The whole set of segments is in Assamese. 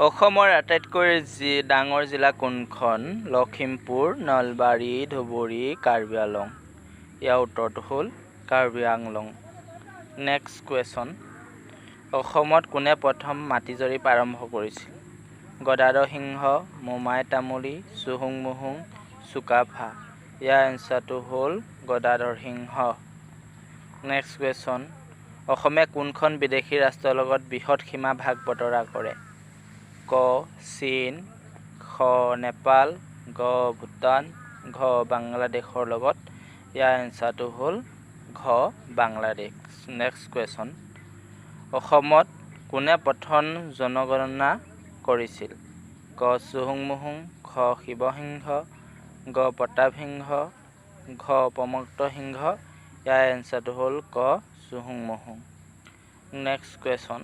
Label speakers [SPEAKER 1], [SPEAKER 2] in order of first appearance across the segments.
[SPEAKER 1] অসমৰ আটাইতকৈ ডাঙৰ জিলা কোনখন? লখিমপুৰ, নলবাৰী, ধুবুৰী, কাৰ্বি আংলং। ইয়াৰ উত্তৰটো হ'ল কাৰ্বি আংলং। Next question. অসমত কোনে প্ৰথম মাটি জৰীপ আৰম্ভ কৰিছিল? গদাধৰ সিংহ, মোমাই তামুলী, চুহুং মুহুং, চুকাফা। ইয়াৰ এনচাৰটো হ'ল গদাধৰ সিংহ। Next question. অসমে কোনখন বিদেশী ৰাষ্ট্ৰৰ লগত বৃহৎ সীমা ভাগ বতৰা কৰে? ক চীন, খ নেপাল, গ ভূটান, ঘ বাংলাদেশৰ লগত। ইয়াৰ এনচাৰটো হ'ল ঘ বাংলাদেশ। Next question. অসমত কোনে প্ৰথম জনগণনা কৰিছিল? ক চুহুং মুহুং, খ শিৱসিংহ, গ প্ৰতাপসিংহ, ঘ প্ৰমত্ত সিংহ। ইয়াৰ এনচাৰটো হ'ল ক চুহুং মুহুং। Next question.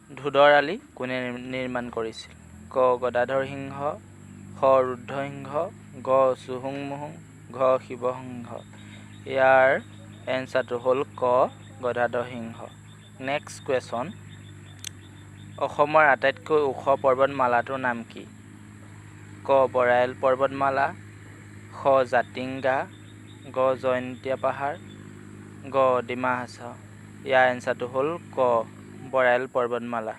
[SPEAKER 1] ধুদৰ আলি কোনে নিৰ্মাণ কৰিছিল? ক গদাধৰ সিংহ, খ ৰুদ্ৰসিংহ, গ চুহুং মুহুং, ঘ শিৱসিংহ। ইয়াৰ এনচাৰটো হ'ল ক গদাধৰ সিংহ। Next question. অসমৰ আটাইতকৈ ওখ পৰ্বতমালাটোৰ নাম কি? ক বৰাইল পৰ্বতমালা, খ জাতিংগা, গ জয়ন্তীয়া পাহাৰ, গ ডিমা হাছাও। ইয়াৰ এনচাৰটো হ'ল ক বৰাইল পৰ্বতমালা।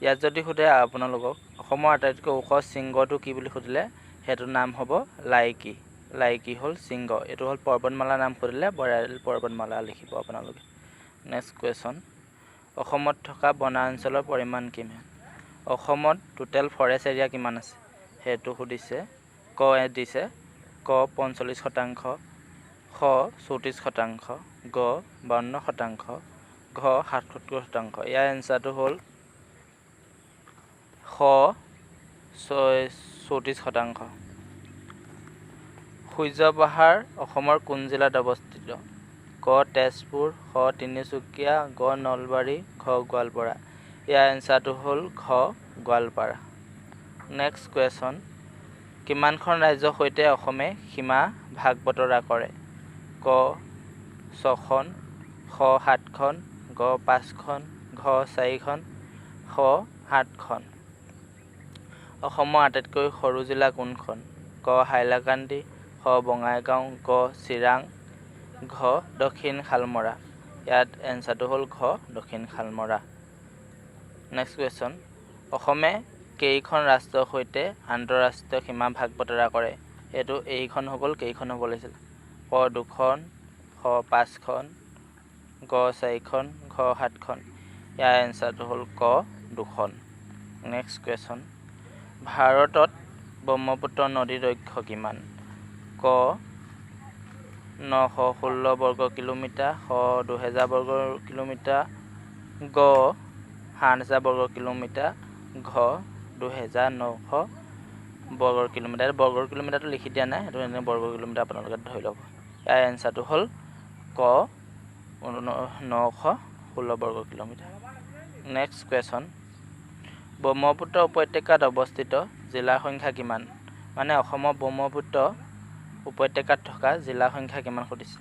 [SPEAKER 1] ইয়াত যদি সোধে আপোনালোকক অসমৰ আটাইতকৈ ওখ শৃংগটো কি বুলি সুধিলে সেইটোৰ নাম হ'ব লাইকি। লাইকি হ'ল শৃংগ। এইটো হ'ল পৰ্বতমালাৰ নাম সুধিলে বৰাইল পৰ্বতমালা লিখিব আপোনালোকে। Next question. অসমত থকা বনাঞ্চলৰ পৰিমাণ কিমান? অসমত টোটেল ফৰেষ্ট এৰিয়া কিমান আছে সেইটো সুধিছে। ক দিছে ক 45%, খ 34%, গ 52%, ঘ 77%। ইয়াৰ এনচাৰটো হ'ল খ 34%। সূৰ্য পাহাৰ অসমৰ কোন জিলাত অৱস্থিত? ক তেজপুৰ, খ তিনিচুকীয়া, গ নলবাৰী, ঘ গোৱালপাৰা। ইয়াৰ এনচাৰটো হ'ল ঘ গোৱালপাৰা। Next question. কিমানখন ৰাজ্যৰ সৈতে অসমে সীমা ভাগ বতৰা কৰে? ক 6খন, খ 7খন, গ 5খন, ঘ 4খন, খ 7খন। অসমৰ আটাইতকৈ সৰু জিলা কোনখন? ক হাইলাকান্দি, খ বঙাইগাঁও, গ চিৰাং, ঘ দক্ষিণ শালমৰা। ইয়াত এনচাৰটো হ'ল ঘ দক্ষিণ শালমৰা। Next question. অসমে কেইখন ৰাষ্ট্ৰৰ সৈতে আন্তঃৰাষ্ট্ৰীয় সীমা ভাগ বতৰা কৰে? এইটো এইখন হ'ল কেইখন হ'ব লাগিছিল? ক 2খন, খ 5খন, গ 4খন, ঘ 7খন। ইয়াৰ এনচাৰটো হ'ল ক 2খন। Next question. ভাৰতত ব্ৰহ্মপুত্ৰ নদীৰ দৈৰ্ঘ্য কিমান? ক 916 বৰ্গ কিলোমিটাৰ, খ 2000 বৰ্গ কিলোমিটাৰ, গ 7000 বৰ্গ কিলোমিটাৰ, ঘ 2900 বৰ্গ কিলোমিটাৰ। বৰ্গ কিলোমিটাৰটো লিখি দিয়া নাই, সেইটো এনে বৰ্গ কিলোমিটাৰ আপোনালোকে ধৰি ল'ব। ইয়াৰ এনচাৰটো হ'ল ক 916 বৰ্গ কিলোমিটাৰ। Next question. ব্ৰহ্মপুত্ৰ উপত্যকাত অৱস্থিত জিলাৰ সংখ্যা কিমান? মানে অসমৰ ব্ৰহ্মপুত্ৰ উপত্যকাত থকা জিলাৰ সংখ্যা কিমান সুধিছে?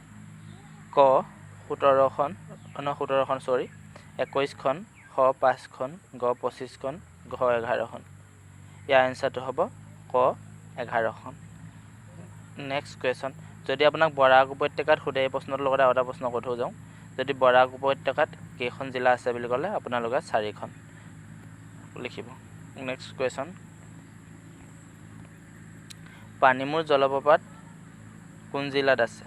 [SPEAKER 1] ক 21খন, খ 5খন, গ 25খন, ঘ 11খন। ইয়াৰ এনচাৰটো হ'ব ক 11খন। Next question. যদি আপোনাক বৰাক উপত্যকাত সোধে, এই প্ৰশ্নটোৰ লগতে আৰু এটা প্ৰশ্ন কৈ থৈ যাওঁ। যদি বৰাক উপত্যকাত কেইখন জিলা আছে বুলি ক'লে আপোনালোকে 4খন লিখিব। Next question. পানীমূৰ জলপ্ৰপাত কোন জিলাত আছে?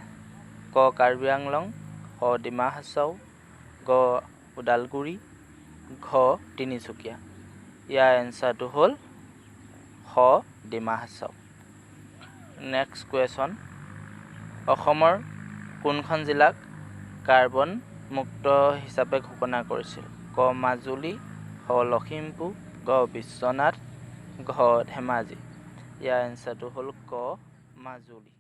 [SPEAKER 1] ক কাৰ্বি আংলং, খ ডিমা হাছাও, গ ওদালগুৰি, ঘ তিনিচুকীয়া। ইয়াৰ এনচাৰটো হ'ল খ ডিমা হাছাও। Next question. অসমৰ কোনখন জিলাক কাৰ্বন মুক্ত হিচাপে ঘোষণা কৰিছিল? ক মাজুলী, খ লখিমপুৰ, গ বিশ্বনাথ, ঘ ধেমাজি। ইয়াৰ এনচাৰটো হ'ল ক মাজুলী।